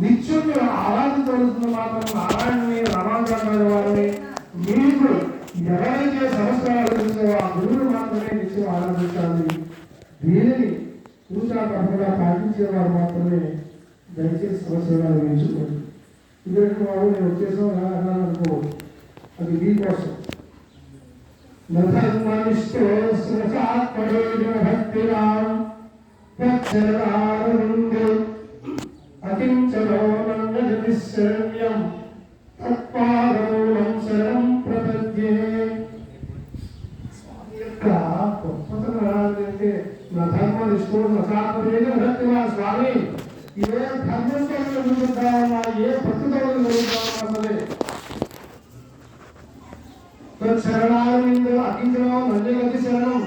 నిత్యం ఆరాధించవలసిన మాత్రం నారాయణని రామాచార్య వారిని మీకు ఎవరైతే సంస్కారాలు చేసో ఆ గురువులు మాత్రమే నిత్యం ఆరాధించాలి. దీనిని పూజా తప్పగా పాటించేవారు మాత్రమే దయచేసి సంవత్సరాలు వేయించుకోండి. ఇద్దరికి బాబు నేను వచ్చేసాం అన్నాను అనుకో, అది మీకోసం. నమనిష్టో భక్తిరాం అకించలో నందజనిశరణ్యం తత్పాదమూలం శరణం ప్రపద్యే. యొక్క గొప్పతనం అంటే నా ధర్మనిష్టో నచాత్మేన భక్తిరా. స్వామి ఏ ధర్మంతో జరుగుతామన్నా ఏ భక్తితో జరుగుతామన్నా సరే శరణాలు నిన్ను అకించడం నంజగతి శరణం.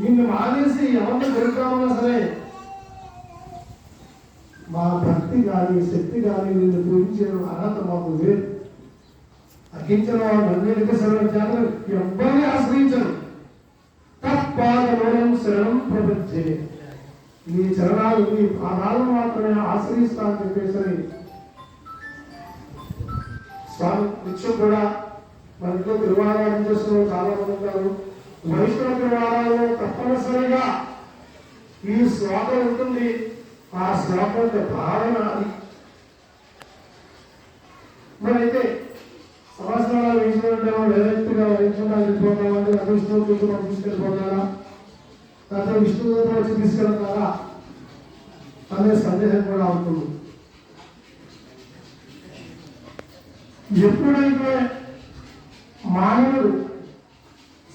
నిన్ను మానేసి ఎవరిని దొరుకుతామన్నా సరే మా భక్తి కానీ శక్తి కానీ నిన్ను పూజించిన అర్హత మాకు లేదు. అకించడం నంజగతి శరణం చేత ఎవ్వరిని ఆశ్రయించరు. తత్పాదమూలం శరణం ప్రపంచే. నీ చరణాలు నీ పాదాలు మాత్రమే ఆశ్రయిస్తా అని చెప్పేసరి స్వామి నిత్యం కూడా మన ఇంట్లో తిరువారాధన చేస్తున్న చాలా మంది ఉంటారు. వైష్ణవ తిరువారాలో తప్పనిసరిగా ఈ శ్లోకం ఉంటుంది. ఆ శ్లోకం యొక్క భావన అది. మరైతే సంవత్సరాలు వేసినట్టు డైరెక్ట్ గా వైష్ణవ వెళ్ళిపోతామంటే విష్ణువు మనం తీసుకెళ్ళిపోతారా, లేకపోతే విష్ణువుతో వచ్చి తీసుకెళ్తారా అనే సందేహం కూడా ఉంటుంది. ఎప్పుడైతే మానవుడు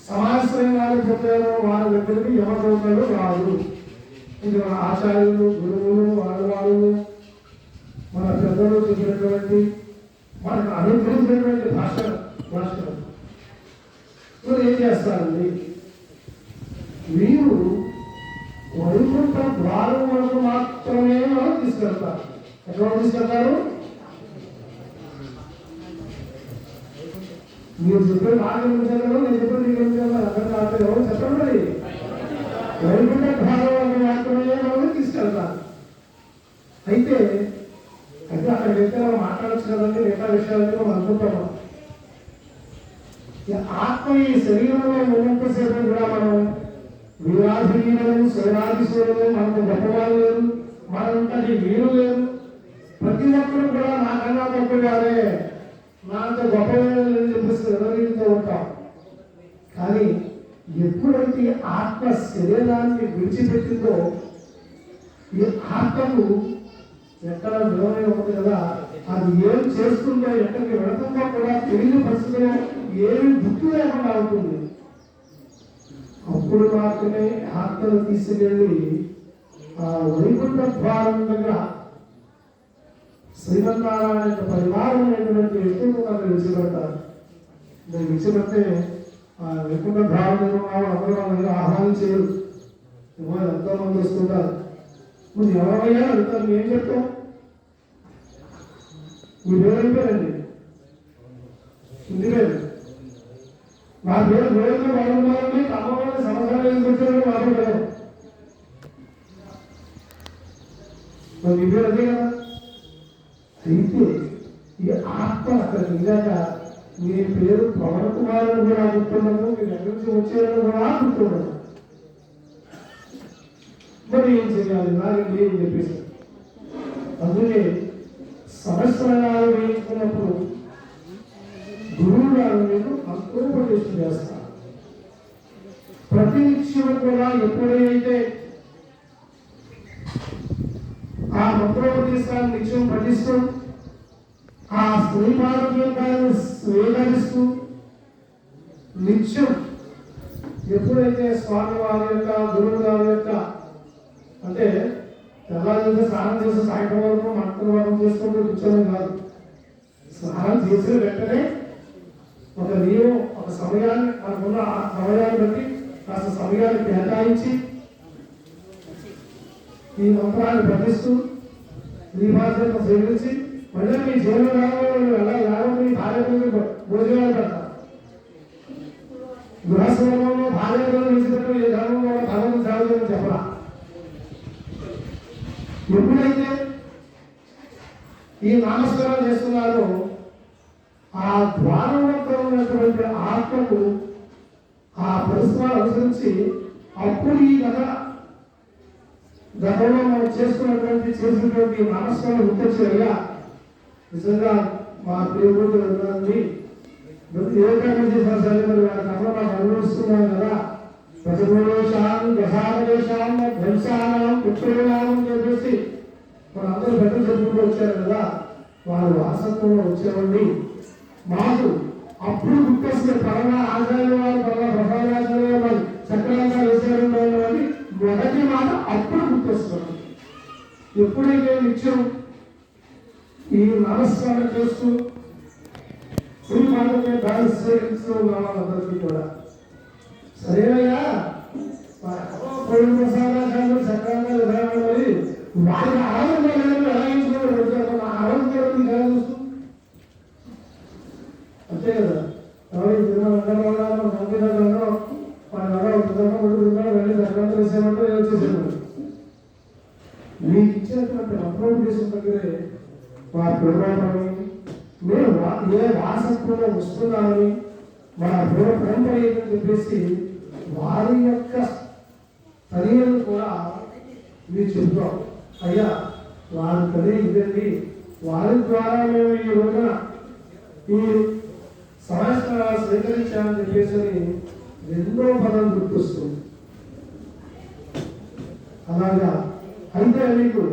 సమాశ్రయాలు పొందారో వారి దగ్గరికి యమదూతలు రాదు. ఇది మన ఆచార్యులు, గురువులు, వాళ్ళు మన పెద్దలు చెప్పినటువంటి మనకు అనుగ్రహించినటువంటి భాషలు మీరు ఏం చేస్తారండి? మీరు వైకుంఠ ద్వారం వరకు మాత్రమే మనం తీసుకెళ్తారు. ఎక్కడ తీసుకెళ్తారు? మీరు చెప్పే నాకు నేను చెప్పేది నీకు అర్థం కాదు. ఎవరు చెప్పండి. వైకుంఠ ద్వారం వరకు మాత్రమే మనం తీసుకెళ్తారు. అయితే అక్కడ వ్యక్తి మాట్లాడచ్చు కదండి, మిగతా విషయాలన్నీ మనం అనుకుంటాము. ఆత్మ ఈ శరీరంలో ఉన్నంతసేపు కూడా మనం వీరాధీనులు, శరీరాధీశ్వరులు, మనకు గొప్పవాళ్ళు లేరు, మనంతటి వీరు లేరు. ప్రతి ఒక్కరు కూడా నాకన్నా గొప్పవారే, నాతో గొప్పవాళ్ళు చెప్పేసి ఎవరితో ఉంటాం. కానీ ఎప్పుడైతే ఆత్మ శరీరాన్ని విడిచిపెట్టిందో ఈ ఆత్మకు ఎక్కడ విలువై ఉంది కదా, అది ఏం చేస్తుందో ఎక్కడికి వెళుతుందో కూడా తెలియని పరిస్థితిలో ఏమి గుర్తు లేకుండా అవుతుంది. అప్పుడు మాత్రమే ఆత్మను తీసుకెళ్ళి ఆ వైకుంఠ ద్వారం దగ్గర శ్రీమన్నారాయణ పరివారం అనేటువంటి వ్యక్తులు అక్కడ విడిచిపెడతారు. నేను విడిచిపెడితే ఆ వైకుంఠ ద్వారం అందరూ మన దగ్గర ఆహ్వానం చేయరు. ఎంతో మంది వస్తుంటారు. నువ్వు ఎవరయ్యా అడుగుతారు, ఏం చెప్తావు? మీ పేరైపోయారండి, ఇంటి పేరు నా పేరు పేరుతో బాగున్నారని అమ్మవారిని సంవత్సరాలు తీసుకొచ్చారని మాట్లాడలేదు. మరి మీ పేరు అదే కదా. అయితే ఈ ఆత్మ అక్కడ నిజాక మీ పేరు పవన్ కుమార్ అని కూడా గుర్తున్నాను, మీరు ఎక్కడి నుంచి వచ్చారని కూడా గుర్తున్నాను. మరి ఏం చేయాలి నాకండి ఏం చెప్పేసి అందుకే సంవత్సరాలు వేయించుకున్నప్పుడు గురువు గారు నేను మంత్రోపదేశం చేస్తాను. ప్రతి నిత్యం కూడా ఎప్పుడైతే ఆ మంత్రోపదేశాన్ని నిత్యం పఠిస్తూ ఆ శ్రీపాదం స్వీకరిస్తూ నిత్యం ఎప్పుడైతే స్వామి వారి యొక్క గురువు గారి యొక్క అంటే తెల్లవారు స్నానం చేసి సాయంత్రం వరకు మంత్రవాదం చేసుకుంటూ కూర్చోడం కాదు. స్నానం చేసిన వెంటనే ఒక నియమం, ఒక సమయాన్ని మనకున్న ఆ సమయాన్ని బట్టి కాస్త సమయాన్ని కేటాయించి ఈ మంత్రాన్ని పఠిస్తూ శ్రీవాసంతో స్వీకరించి మళ్ళీ మీ జీవనరామంలో ఎలా లేకపోతే భార్యకు భోజనాలు పెడతారు. గృహస్థంలో భార్యలో విడిచిపెట్టు ఏ ధర్మంలో ధర్మం సేవని చెప్పరా. ఎప్పుడైతే ఈ నామస్మరణ చేస్తున్నారో ఆ ద్వారం వద్ద ఉన్నటువంటి ఆత్మకు ఆ పరిసరాలు అనుసరించి అప్పుడు ఈ గతంలో మనం చేసినటువంటి నామస్మరణ గుర్తొచ్చి అయ్యా నిజంగా మా దేవుడు ఉన్నది ఏ కర్మ చేసినా సరే మరి వారి కర్మ మాకు అనుభవిస్తున్నాం కదా ప్రతిదేశాన్ని దశాదేశాన్ని ధ్వంసానం పుత్రులానం చెప్పేసి మనందరూ పెద్దలు చెప్పుకుంటూ వచ్చారు కదా వారు వారసత్వంలో వచ్చేవండి మాకు అప్పుడు గుర్తొస్తే పరమ ఆచార్య వారు పరమ ప్రసాదాచార్య వారు చక్రంగా వేసారు మొదటి మాట అప్పుడు గుర్తొస్తున్నాం. ఎప్పుడైతే నిత్యం ఈ నమస్కారం చేస్తూ ఈ మాటనే దాన్ని స్వీకరిస్తూ అందరికీ కూడా సరేనయ్యా పొడి ప్రసాదాచార్యులు చక్రంగా విధానం వారికి ఆనందం ఎలాగించుకోవడం ఆనందం ఎలా చూస్తూ అంతే కదా ఎవరి వెంకటరావు మందిరంలో మన వెళ్ళి చక్రంగా వేసేమంటే వచ్చేసేవాడు. మీకు ఇచ్చినటువంటి అప్రోడ్ చేసిన దగ్గరే వారి ప్రేమని మేము ఏ వారసత్వంలో వస్తున్నామని మన పూర్వ పరంపర ఏదని చెప్పేసి వారి యొక్క శరీరం కూడా మీరు చెప్తాం అయ్యా వారి పని ఇదండి వారి ద్వారా మేము ఈ రోజున ఈ సంవత్సరాలు స్వీకరించామని చెప్పేసి రెండో పదం గుర్తొస్తుంది. అలాగా అయితే మీకు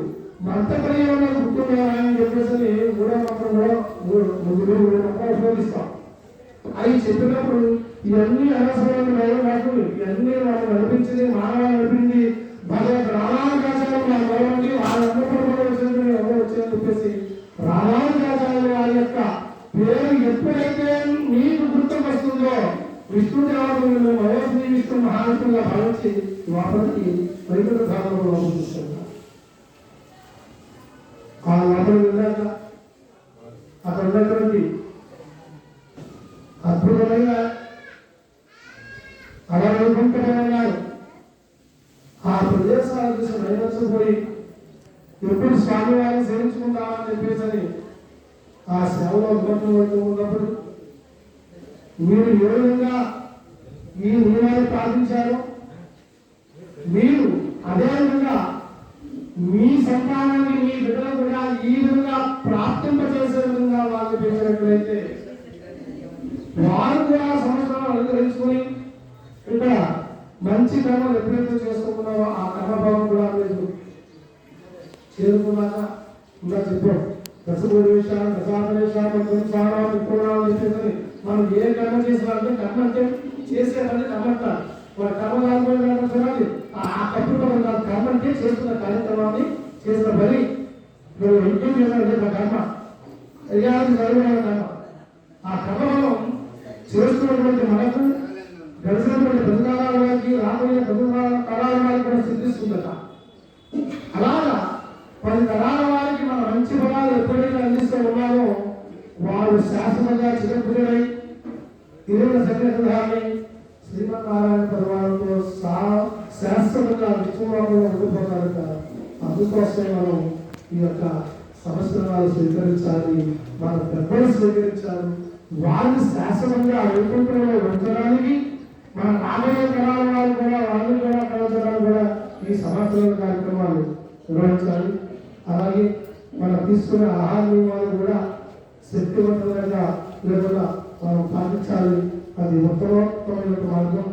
మంత పర్యావరణ గుర్తున్నాయని చెప్పేసి మూడో మంత్రంలో మూడు ఉపయోగిస్తాం. అవి చెప్పినప్పుడు ఇవన్నీ అనవసరమైన నాకు ఇవన్నీ వాళ్ళు నడిపించింది మానవాళ్ళు నడిపింది భగవత్ రామానుజాచార్యులు మన గౌరవండి వాళ్ళందరూ ఎవరు వచ్చారని చెప్పేసి రామానుజాచార్యులు వారి యొక్క పేరు ఎప్పుడైతే మీకు గుర్తుకొస్తుందో విష్ణుదేవుడు మహోశ్రీ విష్ణు మహావిష్ణుగా భావించి వాపరికి వైకుంఠ ధామంలో లోపలిస్తున్నారు. ఆ లోపలికి వెళ్ళాక అక్కడ ఉన్నటువంటి అద్భుతమైన అలా వైకుంఠమైనారు. ఆ ప్రదేశాల చూసి మైనచ్చిపోయి ఎప్పుడు స్వామివారిని సేవించుకుందామని చెప్పేసి ఆ సేవలో నిమగ్నం ఉన్నప్పుడు మీరు ఏ విధంగా ఈ నియమాన్ని పాటించారో మీరు అదేవిధంగా మీ సంతానాన్ని మీ బిడ్డలు కూడా ఈ విధంగా ప్రాప్తింపజేసే విధంగా వాళ్ళు చేసినట్లయితే వారు కూడా సంవత్సరాలు అనుగ్రహించుకొని ఇక్కడ మంచి కర్మలు ఎప్పుడైతే చేసుకుంటున్నారో ఆ కర్మభావం కూడా లేదు చేరుకున్నాక ఇంకా చెప్పాం దశభూషాలు దశాపరేషాలు చెప్పేసి మనం ఏ కర్మ చేసినారంటే కర్మ అంటే చేసే పని కర్మ అంటారు. మన కర్మ కాకపోతే ఆ తప్పుడు కర్మ అంటే చేస్తున్న కార్యక్రమాన్ని చేసిన పని నువ్వు ఇంటికి చేసినట్టే నా కర్మ అయ్యాది జరిగిన కర్మ. ఆ కర్మలో చేస్తున్నటువంటి మనకు గడిచినటువంటి ప్రతికారాల వారికి రాబోయే తరాల వారికి కూడా సిద్ధిస్తుందట. అలాగా 10 తరాల వారికి మన మంచి ఫలాలు ఎప్పుడైతే అందిస్తూ ఉన్నారో వారు శాశ్వతంగా చిరపురుడై తిరుమల సన్నిధాన్ని శ్రీమన్నారాయణ పరివారంతో శాశ్వతంగా విష్ణులోకంలో ఉండిపోతారట. అందుకోసమే మనం ఈ యొక్క సంవత్సరాలు స్వీకరించాలి, మన పెద్దలు స్వీకరించాలి. వారిని శాశ్వతంగా వైకుంఠంలో ఉంచడానికి మన రాబోయే తరాల వారు కూడా వాళ్ళు కూడా కలచడానికి కూడా ఈ సంవత్సరాల కార్యక్రమాలు నిర్వహించాలి. అలాగే మనం తీసుకునే ఆహార నియమాలు కూడా శక్తివంతంగా లేకుండా మనం పాటించాలి. అది ఉత్తమోత్తమైన మార్గం.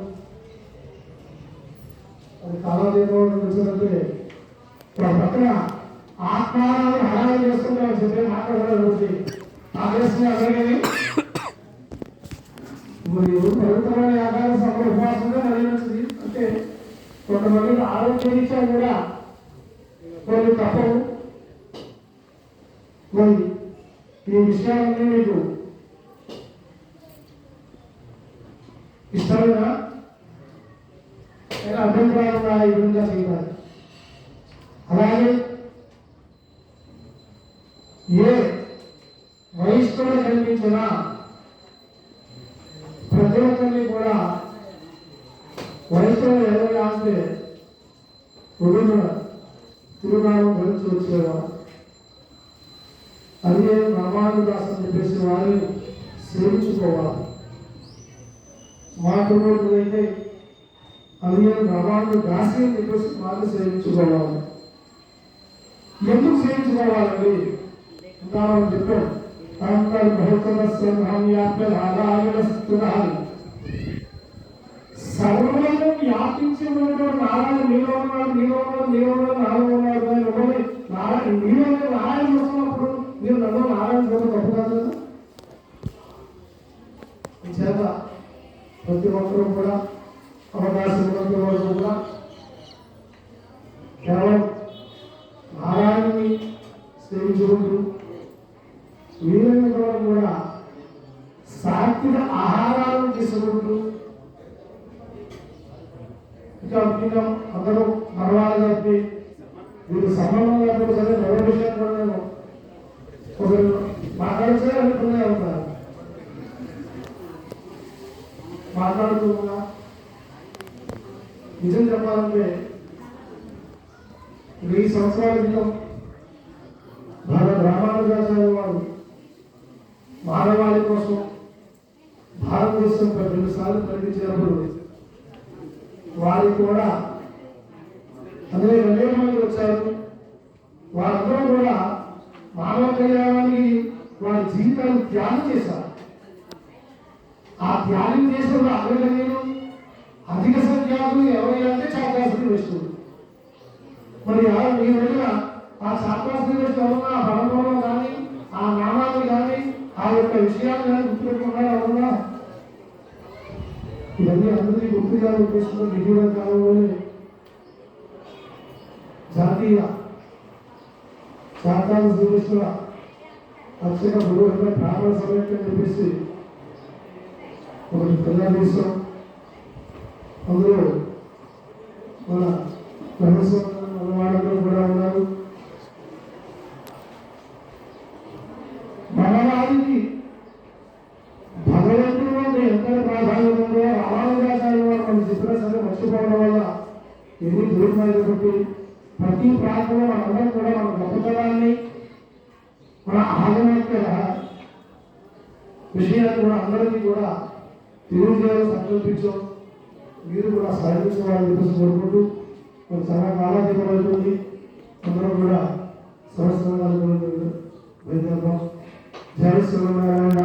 అది కాలదేవం వచ్చినట్టే ఒక పక్కన ఆత్మానాలు హడాలు చేస్తున్నామని చెప్పి మాట్లాడగలుగుతుంది ఆదేశంగా అలాగే పవిత్రమైన ఆధార సమయ ఉపాసంగా కలిగినది. అంటే కొంతమంది ఆరోగ్యరీత్యా కూడా కొన్ని తప్పవు. మరి ఈ విషయాలన్నీ మీకు ఇష్టమైన అభిప్రాయంగా ఈ విధంగా చేయాలి. అలాగే ఏ వైష్ణవులు కనిపించినా ప్రతి ఒక్కరిని కూడా వైష్ణవులు ఎవరు అంటే తిరునామం ధరించి వచ్చేవా అదే రామానుదాస్ అని చెప్పేసి వారిని సేవించుకోవాలి. మాటలు అయితే అదే రామానుదాసి అని చెప్పేసి వారిని సేవించుకోవాలి. ఎందుకు సేవించుకోవాలండి? ఉదాహరణ చెప్పాడు, సర్వము వ్యాపించి ఉన్నటువంటి నారాయణ నీలో ఉన్నాడు, నీలో ఉన్నాడు, నీలో ఉన్నాడు, నాలో ఉన్నాడు అని నారాయణ నీలో నారాయణ వస్తున్నప్పుడు మీరు నన్ను నారాయణ కూడా తప్పు కాదు కదా. చేత ప్రతి ఒక్కరూ కూడా అవకాశం ఉన్నంత వరకు కూడా కేవలం నారాయణని సేవించుకుంటూ వీరంగా కూడా సాత్విక ఆహారాలను తీసుకుంటూ ఇంకా ముఖ్యంగా అందరూ మరవాళ్ళు చెప్పి వీళ్ళు సంబంధం లేకపోతే సరే ఎవరి విషయం కూడా నేను ఒకరు మాట్లాడితే అనుకునే ఉంటారు. మాట్లాడుతున్నా నిజం చెప్పాలంటే 1000 సంవత్సరాల క్రితం రామానుజాచార్య వారు మానవాళి కోసం భారతదేశం 2 సార్లు పర్యటించినప్పుడు వారికి కూడా అనేక మంది వచ్చారు. వారందరూ కూడా మానవ కళ్యాణానికి వారి జీవితాలు త్యాగం చేశారు. ఆ త్యాగం చేసిన అందరూ నేను అధిక సంఖ్యాకులు ఎవరైనా అంటే చాపాసులు వేస్తుంది. మరి ఈ రోజున ఆ చాపాసులు వేసిన ఎవరన్నా ఆ భవనంలో కానీ ఆ నామాన్ని కానీ ఆ యొక్క విషయాన్ని కానీ గుర్తుపెట్టుకున్నా ఎవరన్నా ఇవన్నీ అందరినీ గుర్తుగా ఉద్దేశంలో విజయవాడ కాలంలోనే జాతీయ శాతాలు చూపిస్తున్న అక్షర గురువు బ్రాహ్మణ సమయం అని చెప్పేసి ఒకటి ప్రజాదేశం అందులో మన మన వాళ్ళందరూ కూడా ఉన్నారు. మనవాడికి భగవంతుడు అంటే ఎంత ప్రాధాన్యం ఉందో రామానుజాచార్య వారు మనం చెప్పినా సరే మర్చిపోవడం వల్ల ఎన్ని దూరమై కాబట్టి ప్రతి ప్రాంతంలో మనందరం కూడా మన గొప్పతనాన్ని మన ఆగమిక విషయాన్ని కూడా అందరికీ కూడా తెలియజేయాలని సంకల్పించాం. మీరు కూడా సహకరించాలని చెప్పేసి కోరుకుంటూ మరి చాలా కాలాతీతం అవుతుంది. అందరం కూడా సంవత్సరాలు జై శ్రీమన్నారాయణ.